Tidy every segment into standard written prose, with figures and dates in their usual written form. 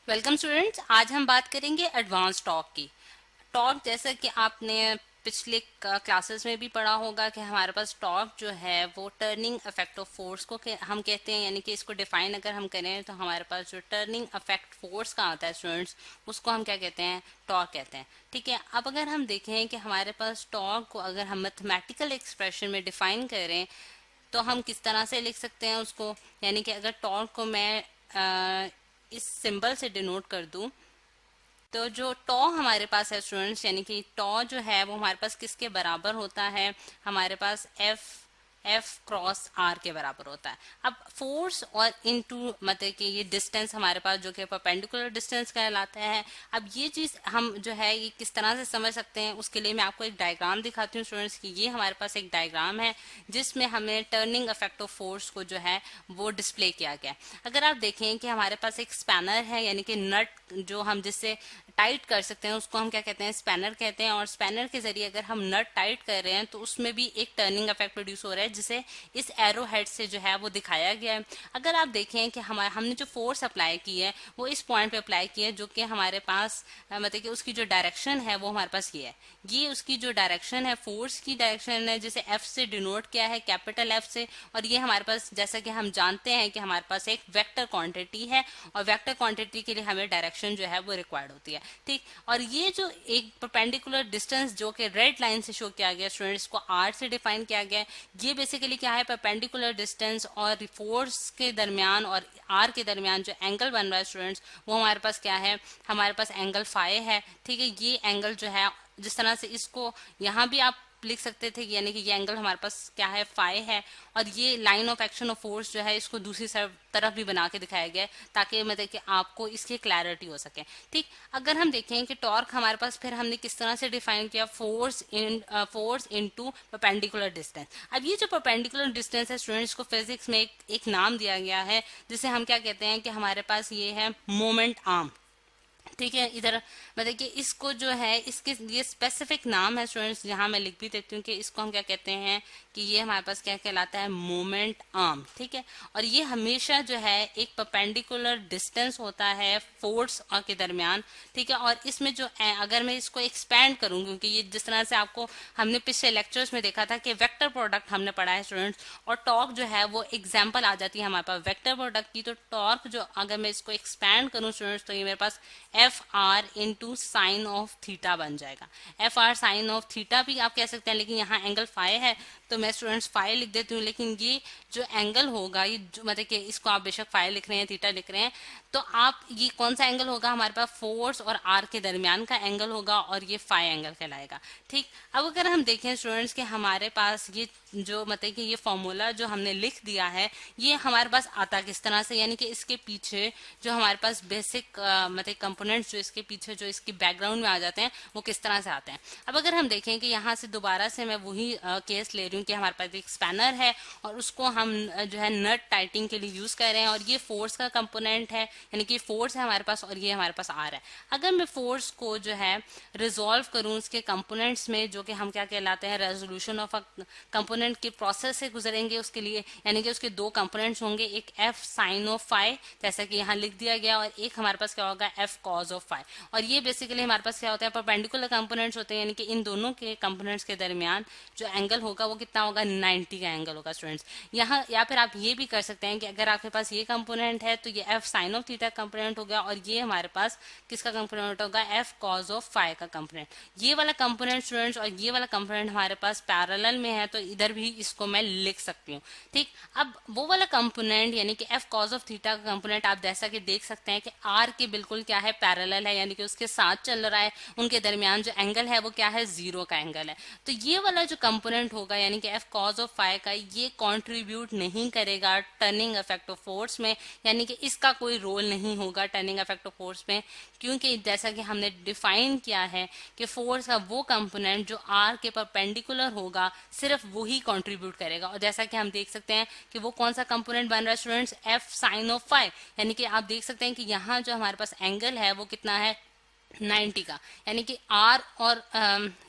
Welcome students. आज हम बात करेंगे एडवांस टॉर्क की। टॉर्क जैसा कि आपने पिछले क्लासेस में भी पढ़ा होगा कि हमारे पास टॉर्क जो है वो टर्निंग इफेक्ट ऑफ फोर्स को हम कहते हैं, यानी कि इसको डिफाइन अगर हम करें तो हमारे पास जो टर्निंग इफेक्ट फोर्स का आता है स्टूडेंट्स, उसको हम क्या कहते हैं, टॉर्क कहते हैं। ठीक है, अब अगर हम देखें कि हमारे पास टॉर्क को अगर हम मैथमेटिकल एक्सप्रेशन में डिफाइन करें तो हम किस तरह से लिख सकते हैं उसको, यानी कि अगर टॉर्क को मैं इस सिंबल से डिनोट कर दूं तो जो टॉ हमारे पास है स्टूडेंट्स, यानी कि टॉ जो है वो हमारे पास किसके बराबर होता है, हमारे पास एफ क्रॉस आर के बराबर होता है। अब फोर्स और इनटू मतलब कि ये डिस्टेंस हमारे पास जो कि परपेंडिकुलर डिस्टेंस कहलाता है। अब ये चीज हम जो है ये किस तरह से समझ सकते हैं, उसके लिए मैं आपको एक डायग्राम दिखाती हूँ स्टूडेंट्स की। ये हमारे पास एक डायग्राम है जिसमें हमें टर्निंग इफेक्ट ऑफ फोर्स को जो है वो डिस्प्ले किया गया है। अगर आप देखें कि हमारे पास एक स्पैनर है, यानी कि नट जो हम जिससे टाइट कर सकते हैं उसको हम क्या कहते हैं, स्पैनर कहते हैं। और स्पैनर के जरिए अगर हम नट टाइट कर रहे हैं तो उसमें भी एक टर्निंग इफेक्ट प्रोड्यूस हो रहा है, जिसे इस एरो हेड से जो है वो दिखाया गया है। अगर आप देखें कि हमने जो फोर्स अप्लाई की है वो इस पॉइंट पे अप्लाई की है, जो कि हमारे पास मतलब कि उसकी जो डायरेक्शन है वो हमारे पास ये है। ये उसकी जो डायरेक्शन है, फोर्स की डायरेक्शन है, जिसे एफ से डिनोट किया है, कैपिटल एफ से। और ये हमारे पास जैसा कि हम जानते हैं कि हमारे पास एक वेक्टर क्वांटिटी है और वेक्टर क्वांटिटी के लिए हमें डायरेक्शन जो है वो रिक्वायर्ड होती है। ठीक, और ये जो एक परपेंडिकुलर डिस्टेंस जो कि रेड लाइन से शो किया गया स्टूडेंट्स, को आर से डिफाइन किया गया है। ये बेसिकली क्या है, परपेंडिकुलर डिस्टेंस और फोर्स के दरमियान और आर के दरमियान जो एंगल बन रहा है स्टूडेंट्स, वो हमारे पास क्या है, हमारे पास एंगल फाई है। ठीक है, ये एंगल जो है जिस तरह से इसको यहाँ भी आप लिख सकते थे, यानी कि ये एंगल हमारे पास क्या है, फाई है। और ये line of action of force जो है इसको दूसरी तरफ भी बना के दिखाया गया है ताकि मतलब कि आपको इसकी क्लैरिटी हो सके। ठीक, अगर हम देखें कि टॉर्क हमारे पास फिर हमने किस तरह से डिफाइन किया, फोर्स इनटू परपेंडिकुलर डिस्टेंस। अब ये जो परपेंडिकुलर डिस्टेंस है स्टूडेंट्स को फिजिक्स में एक नाम दिया गया है, जिसे हम क्या कहते हैं कि हमारे पास ये है मोमेंट आर्म। ठीक है, इधर मतलब कि इसको जो है इसके ये स्पेसिफिक नाम है स्टूडेंट्स, यहाँ मैं लिख भी देती हूँ कि इसको हम क्या कहते हैं कि ये हमारे पास क्या कहलाता है, मोमेंट आर्म। ठीक है, और ये हमेशा जो है एक परपेंडिकुलर डिस्टेंस होता है फोर्स के दरमियान। ठीक है, और इसमें जो अगर मैं इसको एक्सपैंड करूँ, क्योंकि ये जिस तरह से आपको हमने पिछले लेक्चर्स में देखा था कि वेक्टर प्रोडक्ट हमने पढ़ा है स्टूडेंट्स, और टॉर्क जो है वो एग्जाम्पल आ जाती है हमारे पास वेक्टर प्रोडक्ट की। तो टॉर्क जो अगर मैं इसको एक्सपैंड करूँ स्टूडेंट्स, तो ये मेरे पास F R into sine of theta बन जाएगा। F R sine of theta भी आप कह सकते हैं, लेकिन यहाँ एंगल फाई है तो मैं स्टूडेंट्स फाई लिख देती हूँ। लेकिन ये जो एंगल होगा, ये जो मतलब कि इसको आप बेशक फाई लिख रहे हैं, थीटा लिख रहे हैं, तो आप ये कौन सा एंगल होगा, हमारे पास फोर्स और आर के दरमियान का एंगल होगा और ये फाई एंगल कहलाएगा। ठीक, अब अगर हम देखें स्टूडेंट्स कि हमारे पास ये जो मतलब कि ये फॉर्मूला जो हमने लिख दिया है ये हमारे पास आता किस तरह से, यानी कि इसके पीछे जो हमारे पास बेसिक मतलब कंपोनेंट्स जो इसके पीछे जो इसकी बैकग्राउंड में आ जाते हैं वो किस तरह से आते हैं। अब अगर हम देखें कि यहाँ से दोबारा से मैं वही केस ले रही हूँ कि हमारे पास एक स्पैनर है और उसको हम जो है नट टाइटिंग के लिए यूज कर रहे हैं, और ये फोर्स का कंपोनेंट है, यानी कि फोर्स है हमारे पास और ये हमारे पास आर है। अगर मैं फोर्स को जो है रिजोल्व करूँ उसके कंपोनेंट्स में, जो कि हम क्या कहलाते हैं, रेजोल्यूशन ऑफ अ कंपोनेंट के प्रोसेस से गुजरेंगे उसके लिए, यानी कि उसके दो कंपोनेंट्स होंगे, एक एफ साइन ऑफ फाई जैसा कि यहाँ लिख दिया गया, और एक हमारे पास क्या होगा, एफ कॉज ऑफ फाई। और ये बेसिकली हमारे पास क्या होता है, परपेंडिकुलर कंपोनेंट्स होते हैं, यानी कि इन दोनों के कंपोनेंट्स के दरमियान जो एंगल होगा वो कितना होगा, 90 का एंगल होगा स्टूडेंट्स यहाँ। या फिर आप ये भी कर सकते हैं कि अगर आपके पास ये कंपोनेंट है तो ये F sine of theta component हो गया, और ये हमारे पास किसका कंपोनेंट होगा, एफ कॉज ऑफ फाई का कंपोनेंट। ये वाला कंपोनेंट स्टूडेंट्स और ये वाला कंपोनेंट हमारे पास पैरेलल में है, तो इधर भी इसको मैं लिख सकती हूँ। ठीक, अब वो वाला कंपोनेंट यानी कि एफ कॉज ऑफ थीटा का कंपोनेंट आप जैसा कि देख सकते हैं कि आर के बिल्कुल क्या है, पैरेलल है, यानी कि उसके साथ चल रहा है, उनके दरमियान जो एंगल है वो क्या है, जीरो का एंगल है। तो ये वाला जो कंपोनेंट होगा यानी कि एफ कॉज ऑफ फाई का, ये कॉन्ट्रीब्यूट नहीं करेगा टर्निंग इफेक्ट ऑफ फोर्स में, यानी कि इसका कोई रोल नहीं होगा टर्निंग इफेक्ट ऑफ फोर्स में, क्योंकि जैसा कि हमने डिफाइन किया है कि फोर्स का वो कंपोनेंट जो आर के परपेंडिकुलर होगा सिर्फ वही कंट्रीब्यूट करेगा। और जैसा कि हम देख सकते हैं कि वो कौन सा कंपोनेंट बन रहा है students, F sine of phi, यानी कि आप देख सकते हैं कि यहाँ जो हमारे पास एंगल है वो कितना है, 90 का, यानी कि आर और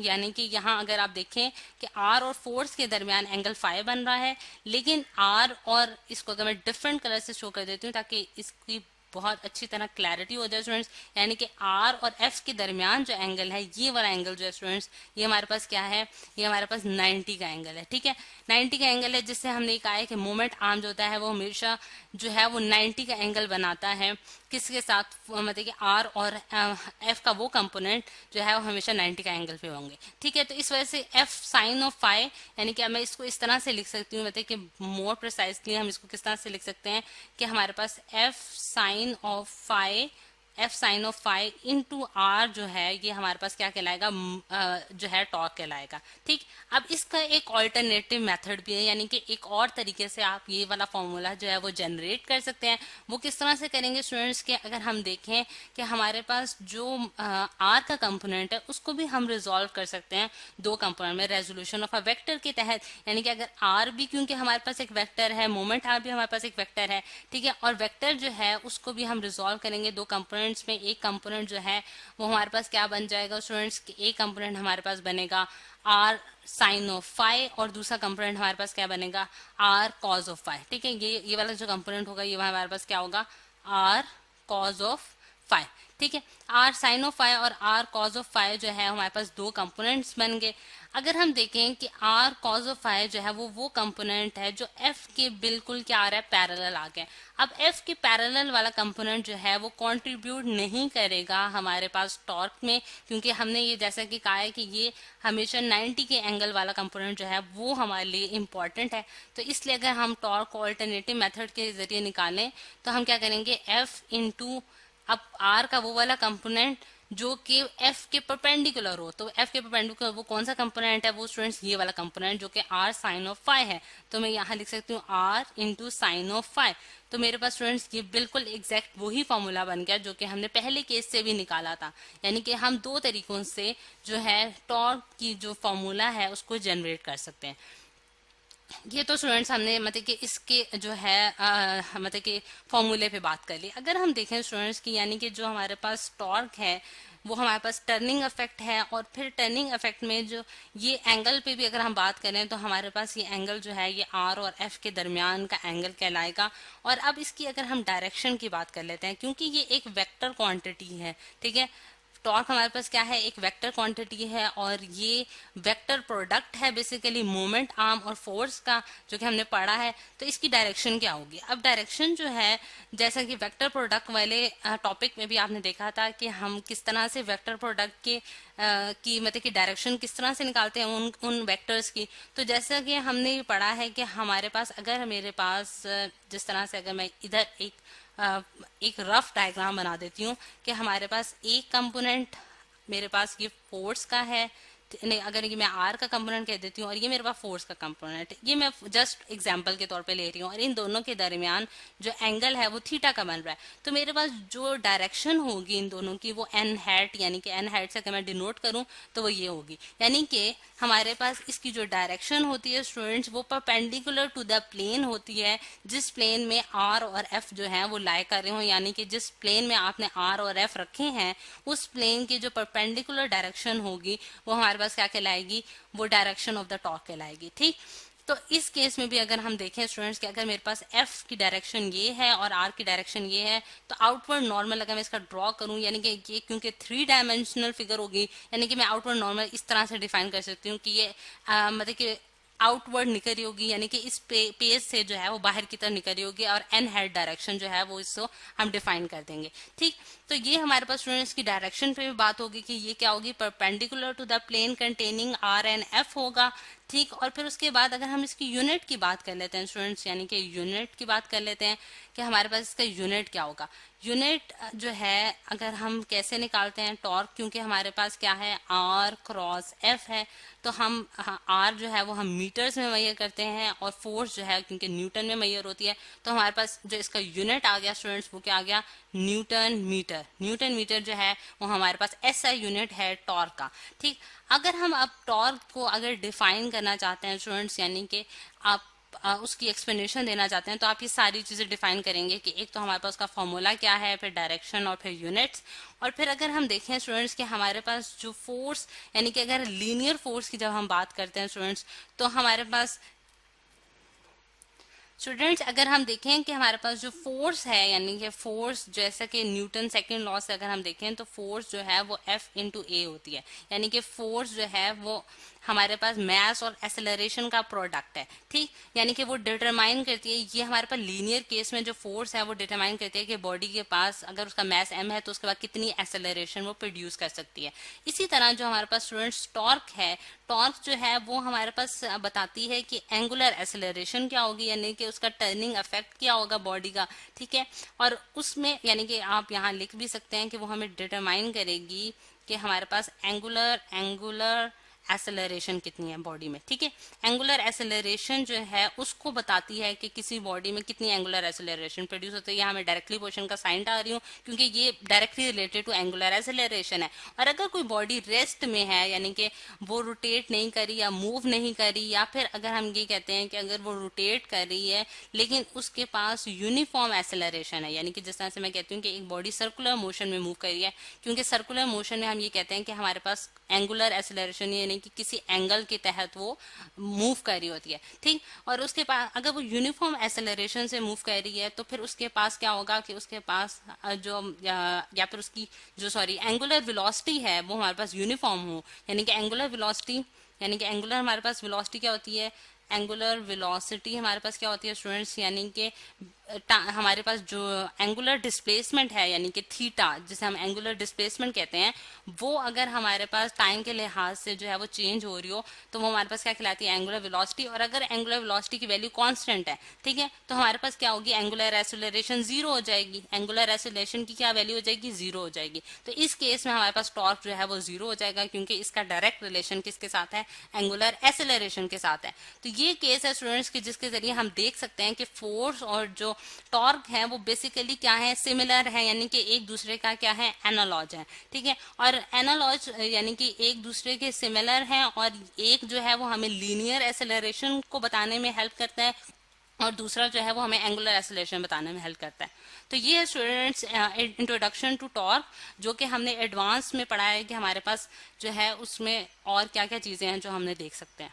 यानी कि यहाँ अगर आप देखें कि आर और फोर्स के दरमियान एंगल फाई बन रहा है, लेकिन आर और इसको अगर मैं डिफरेंट कलर से शो कर देती हूँ ताकि इसकी बहुत अच्छी तरह क्लैरिटी हो जाए स्टूडेंट्स, यानी कि आर और एफ के दरमियान जो एंगल है, ये वाला एंगल जो है स्टूडेंट्स, ये हमारे पास क्या है, ये हमारे पास 90 का एंगल है। ठीक है, 90 का एंगल है, जिससे हमने कहा है कि मोमेंट आर्म जो होता है वो हमेशा जो है वो 90 का एंगल बनाता है। किसके साथ, मतलब कि आर और एफ का वो कंपोनेंट जो है वो हमेशा 90 का एंगल पे होंगे। ठीक है, तो इस वजह से एफ साइन ऑफ फाई, यानी कि मैं इसको इस तरह से लिख सकती हूँ, मतलब कि मोर प्रिसाइसली हम इसको किस तरह से लिख सकते हैं कि हमारे पास F sine of phi into R जो है ये हमारे पास क्या कहलाएगा, जो है टॉर्क कहलाएगा। ठीक, अब इसका एक ऑल्टरनेटिव मेथड भी है, यानी कि एक और तरीके से आप ये वाला फॉर्मूला जो है वो जनरेट कर सकते हैं। वो किस तरह से करेंगे स्टूडेंट्स के, अगर हम देखें कि हमारे पास जो आर का कंपोनेंट है उसको भी हम रिजॉल्व कर सकते हैं दो कंपोनेंट में रेजोल्यूशन ऑफ अ वेक्टर के तहत, यानी कि अगर आर भी, क्योंकि हमारे पास एक वेक्टर है, मोमेंट आर भी हमारे पास एक वेक्टर है। ठीक है, और वेक्टर जो है उसको भी हम रिजॉल्व करेंगे दो कंपोनेंट्स में। एक कंपोनेंट जो है वो हमारे पास क्या बन जाएगा स्टूडेंट्स, एक कंपोनेंट हमारे पास बनेगा आर साइन ऑफ फाई और दूसरा कंपोनेंट हमारे पास क्या बनेगा, आर कॉज ऑफ फाई। ठीक है, ये वाला जो कंपोनेंट होगा ये हमारे पास क्या होगा, आर कॉज ऑफ फाई। ठीक है, आर साइन ऑफ फाई और आर कॉज ऑफ फाई जो है हमारे पास दो कंपोनेंट्स बन गए। अगर हम देखें कि आर कॉज ऑफ फाई जो है वो कंपोनेंट है जो एफ के बिल्कुल क्या आ रहा है, पैरेलल आ गया। अब एफ के पैरेलल वाला कंपोनेंट जो है वो कंट्रीब्यूट नहीं करेगा हमारे पास टॉर्क में, क्योंकि हमने ये जैसा कि कहा है कि ये हमेशा 90 के एंगल वाला कंपोनेंट जो है वो हमारे लिए इम्पॉर्टेंट है। तो इसलिए अगर हम टॉर्क को ऑल्टरनेटिव मेथड के जरिए निकालें तो हम क्या करेंगे, एफ इंटू अब आर का वो वाला कंपोनेंट जो कि एफ के परपेंडिकुलर हो, तो एफ के परपेंडिकुलर वो कौन सा कंपोनेंट है, वो स्टूडेंट्स ये वाला कंपोनेंट जो कि आर साइन ऑफ फाई है। तो मैं यहाँ लिख सकती हूँ R into sine of phi. तो मेरे पास स्टूडेंट्स ये बिल्कुल एग्जैक्ट वही फॉर्मूला बन गया जो कि हमने पहले केस से भी निकाला था, यानी कि हम दो तरीकों से जो है टॉर्क की जो फॉर्मूला है उसको जनरेट कर सकते हैं। ये तो स्टूडेंट्स हमने मतलब कि इसके जो है मतलब कि फॉर्मूले पे बात कर ली। अगर हम देखें स्टूडेंट्स की, यानी कि जो हमारे पास टॉर्क है वो हमारे पास टर्निंग इफेक्ट है, और फिर टर्निंग इफेक्ट में जो ये एंगल पे भी अगर हम बात करें तो हमारे पास ये एंगल जो है ये आर और एफ के दरमियान का एंगल कहलाएगा। और अब इसकी अगर हम डायरेक्शन की बात कर लेते हैं, क्योंकि ये एक वेक्टर क्वांटिटी है। ठीक है, टॉर्क हमारे पास क्या है, एक वेक्टर क्वांटिटी है और ये वेक्टर प्रोडक्ट है बेसिकली मोमेंट आर्म और फोर्स का, जो कि हमने पढ़ा है। तो इसकी डायरेक्शन क्या होगी, अब डायरेक्शन जो है जैसा कि वेक्टर प्रोडक्ट वाले टॉपिक में भी आपने देखा था कि हम किस तरह से वेक्टर प्रोडक्ट के की मतलब कि डायरेक्शन किस तरह से निकालते हैं उन वेक्टर्स की। तो जैसा कि हमने ये पढ़ा है कि हमारे पास अगर मेरे पास जिस तरह से अगर मैं इधर एक रफ डायग्राम बना देती हूँ कि हमारे पास एक कंपोनेंट मेरे पास ये फोर्स का है, नहीं अगर ये मैं आर का कंपोनेंट कह देती हूँ और ये मेरे पास फोर्स का कंपोनेंट, ये मैं जस्ट एग्जांपल के तौर पे ले रही हूँ, और इन दोनों के दरमियान जो एंगल है वो थीटा का बन रहा है। तो मेरे पास जो डायरेक्शन होगी इन दोनों की वो एन हैट, यानी कि एन हैट से अगर मैं डिनोट करूँ तो वो ये होगी, यानी कि हमारे पास इसकी जो डायरेक्शन होती है स्टूडेंट्स वो परपेंडिकुलर टू द प्लेन होती है जिस प्लेन में आर और एफ जो है वो लाई कर रहे हो, यानी कि जिस प्लेन में आपने आर और एफ रखे हैं उस प्लेन की जो परपेंडिकुलर डायरेक्शन होगी वो हमारे पास क्या कहलाएगी, वो डायरेक्शन ऑफ द टॉर्क कहलाएगी। ठीक, तो इस केस में भी अगर हम देखें स्टूडेंट्स कि अगर मेरे पास एफ की डायरेक्शन ये है और आर की डायरेक्शन ये है, तो आउटवर्ड नॉर्मल अगर मैं इसका ड्रॉ करूं, यानी कि ये क्योंकि 3 डायमेंशनल फिगर होगी, यानी कि मैं आउटवर्ड नॉर्मल इस तरह से डिफाइन कर सकती हूँ कि ये मतलब कि आउटवर्ड निकल रही होगी, यानी कि इस पेज से जो है वो बाहर की तरफ निकल रही होगी, और एन हेड डायरेक्शन जो है वो इसको हम डिफाइन कर देंगे। ठीक, तो ये हमारे पास स्टूडेंट्स की डायरेक्शन पे भी बात होगी कि ये क्या होगी, perpendicular to the plane containing R and F होगा। ठीक, और फिर उसके बाद अगर हम इसकी यूनिट की बात कर लेते हैं स्टूडेंट्स, यानी कि यूनिट की बात कर लेते हैं कि हमारे पास इसका यूनिट क्या होगा। यूनिट जो है अगर हम कैसे निकालते हैं टॉर्क, क्योंकि हमारे पास क्या है आर क्रॉस एफ है, तो हम आर जो है वो हम मीटर्स में मेजर करते हैं और फोर्स जो है क्योंकि न्यूटन में मेजर होती है, तो हमारे पास जो इसका यूनिट आ गया स्टूडेंट्स वो क्या आ गया, न्यूटन मीटर। न्यूटन मीटर जो है वो हमारे पास ऐसा यूनिट है टॉर्क का। ठीक, अगर हम अब टॉर्क को अगर डिफाइन करना चाहते हैं स्टूडेंट्स, यानी कि आप उसकी एक्सप्लेनेशन देना चाहते हैं, तो आप ये सारी चीजें डिफाइन करेंगे कि एक तो हमारे पास उसका फॉर्मूला क्या है, फिर डायरेक्शन और फिर यूनिट्स। और फिर अगर हम देखें स्टूडेंट्स कि हमारे पास जो फोर्स, यानी कि अगर लीनियर फोर्स की जब हम बात करते हैं स्टूडेंट्स, तो हमारे पास स्टूडेंट्स अगर हम देखें कि हमारे पास जो फोर्स है, यानी कि फोर्स जैसा कि न्यूटन सेकंड लॉ से अगर हम देखें तो फोर्स जो है वो F इंटू ए होती है, यानी कि फोर्स जो है वो हमारे पास मैस और एक्सेलरेशन का प्रोडक्ट है, ठीक। यानी कि वो डिटरमाइन करती है, ये हमारे पास लीनियर केस में जो फोर्स है वो डिटरमाइन करती है कि बॉडी के पास अगर उसका मैस m है तो उसके बाद कितनी एक्सेलरेशन वो प्रोड्यूस कर सकती है। इसी तरह जो हमारे पास स्टूडेंट्स टॉर्क है, टॉर्क जो है वो हमारे पास बताती है कि एंगुलर एक्सेलरेशन क्या होगी, यानी कि उसका टर्निंग इफेक्ट क्या होगा बॉडी का, ठीक है। और उसमें यानी कि आप यहाँ लिख भी सकते हैं कि वो हमें डिटरमाइन करेगी कि हमारे पास एंगुलर एक्सेलरेशन कितनी है बॉडी में, ठीक है। एंगुलर एक्सेलरेशन जो है उसको बताती है कि किसी बॉडी में कितनी एंगुलर एक्सेलरेशन प्रोड्यूस होती है। यहाँ मैं डायरेक्टली क्वेश्चन का साइन डाल रही हूँ क्योंकि ये directly related to angular acceleration है। और अगर कोई बॉडी रेस्ट में है, यानी कि वो रोटेट नहीं करी या मूव नहीं करी, या फिर अगर हम ये कहते हैं कि अगर वो रोटेट कर रही है लेकिन उसके पास यूनिफॉर्म एक्सेलरेशन है, यानी कि जिस तरह से मैं कहती हूँ कि एक बॉडी सर्कुलर मोशन में मूव कर रही है, क्योंकि सर्कुलर मोशन में हम ये कहते हैं कि हमारे पास एंगुलर एक्सेलरेशन यानी कि किसी एंगल के तहत वो मूव कर रही होती है, ठीक। और उसके पास अगर वो यूनिफॉर्म एक्सेलरेशन से मूव कर रही है तो फिर उसके पास क्या होगा कि उसके पास जो या फिर उसकी जो एंगुलर वेलोसिटी है वो हमारे पास यूनिफॉर्म हो, यानी कि एंगुलर वेलोसिटी, यानी कि एंगुलर हमारे पास वेलोसिटी क्या होती है, एंगुलर वेलोसिटी हमारे पास क्या होती है स्टूडेंट्स, यानी कि हमारे पास जो एंगुलर डिस्प्लेसमेंट है यानी कि थीटा, जिसे हम एंगुलर डिस्प्लेसमेंट कहते हैं, वो अगर हमारे पास टाइम के लिहाज से जो है वो चेंज हो रही हो तो वो हमारे पास क्या कहलाती है, एंगुलर वेलोसिटी। और अगर एंगुलर वेलोसिटी की वैल्यू कांस्टेंट है, ठीक है, तो हमारे पास क्या होगी, एंगुलर एक्सेलरेशन जीरो हो जाएगी, एंगुलर एक्सेलरेशन की क्या वैल्यू हो जाएगी, जीरो हो जाएगी। तो इस केस में हमारे पास टॉर्क जो है वो जीरो हो जाएगा क्योंकि इसका डायरेक्ट रिलेशन किसके साथ है, एंगुलर एक्सेलरेशन के साथ है। तो ये केस है स्टूडेंट्स की जिसके जरिए हम देख सकते हैं कि फोर्स और जो टॉर्क है वो बेसिकली क्या है, सिमिलर है, यानी कि एक दूसरे का क्या है, एनालॉज है, ठीक है। और एनालॉज यानी कि एक दूसरे के सिमिलर हैं, और एक जो है वो हमें लीनियर एक्सेलरेशन को बताने में हेल्प करता है और दूसरा जो है वो हमें एंगुलर एक्सेलरेशन बताने में हेल्प करता है। तो ये है स्टूडेंट्स इंट्रोडक्शन टू टॉर्क, जो कि हमने एडवांस में पढ़ा है कि हमारे पास जो है उसमें और क्या क्या चीजें हैं जो हमने देख सकते हैं।